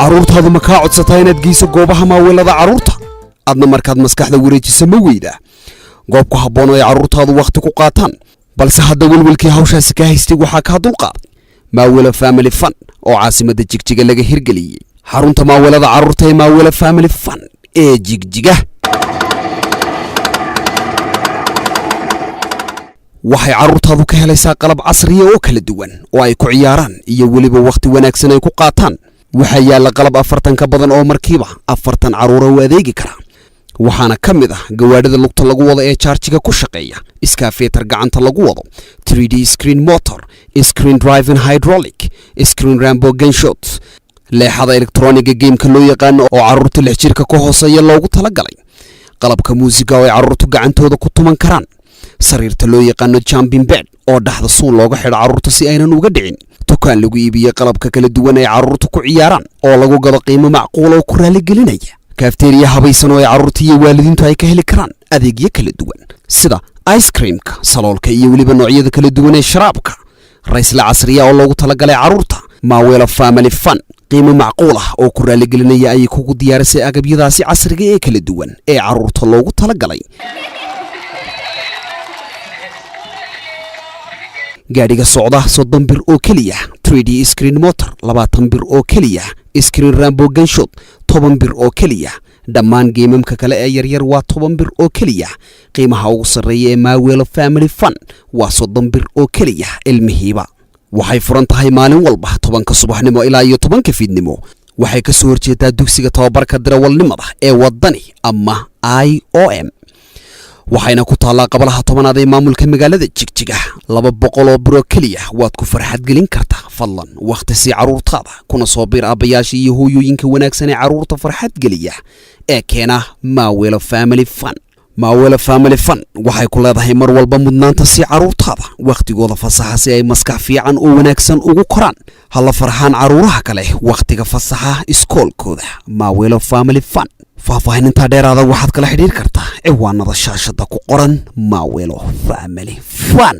caruurtaadu ma ka codsataa inaad geyso goobaha maaweelada caruurta adna markaad maskaxda wareejiso ma weyda goob ku habboon oo ay caruurtaadu waqti ku qaataan balse hadda walwalkii hawshaasi ka haystay waxaa ka dulqaaday Maawela Family Fun oo caasimadda Jigjiga laga hirgeliyay xarunta maaweelada caruurta ee Maawela Family Fun ee Jigjiga waxay caruurtaadu ka helaysaa qalab casri ah oo kala duwan oo ay ku ciyaaraan iyo waliba waqti wanaagsan ay ku qaataan waxa yaala qalab 40 ka badan oo markiiba 40 caruur oo adeegi kara waxaana kamid ah gawaadhida lugta lagu wado ee charge-ga ku shaqeeya iskaafeetar gacanta lagu wado 3D screen motor screen driving hydraulic screen rambo gunshot leexada electronic game-ka loo yaqaan oo caruurta 6 jirka ka hooseeya loogu tala galay qalabka muusiga oo ay caruurtu gacantooda ku tuman karaan sariirta loo yaqaan jumping bed oo dhaxda suun looga xidho caruurta si aynan uga dhicin dukaan lagu iibiyo qalabka kala duwan ee caruurtu ku ciyaaraan oo lagu gado qiimo macquul oo ku raali gelinaya kafteeriya habaysan oo ay caruurta iyo waalidiintu ay ka heli karaan adeegyo kala duwan sida ice creamka saloolka iyo waliba noocyada kala duwan ee sharaabka raysla casriya oo loogu tala galay caruurta Maawela Family Fun qiimo macquul ah oo ku raali gelinaya ay kugu diyaarisay agabyadaasi casriga ee kala duwan ee caruurta loogu tala galay gaadhiga socda 30 bir oo kaliya 3D screen motor 20 bir oo kaliya screen rambo gunshot 10 bir oo kaliya dhammaan geemamka kale ee yaryar waa 10 bir oo kaliya qiimaha ugu sareeya ee Maawela Family Fun waa 30 bir oo kaliya ilmihiiba waxay furan tahay maalin walba 10 subaxnimo ilaa 10 fiidnimo waxay ka soo horjeedaa dugsiga tababarka darawalnimada ee wadani ama IOM waxayna ku taalaa qablaha 10aad ee maamulka magaalada Jigjiga 200 biro kaliya waad ku farxad gelin kartaa fadlan waqti si caruurtaada kuna soo bir abayaasha iyo hooyooyinka wanaagsan ee caruurta farxad geliya ee keena Maawela Family Fun Maawela Family Fun waxay ku leedahay mar walba mudnaanta si caruurtaada waqtigooda fasaxa si ay maskax fiican oo wanaagsan ugu koraan hala farxaan caruuraha kale waqtiga fasaxa iskoolkooda Maawela Family Fun faahfaahinta dheeraada waxaad kala xiriir kartaa ciwaanada shaashada ku qoran Maawela Family Fun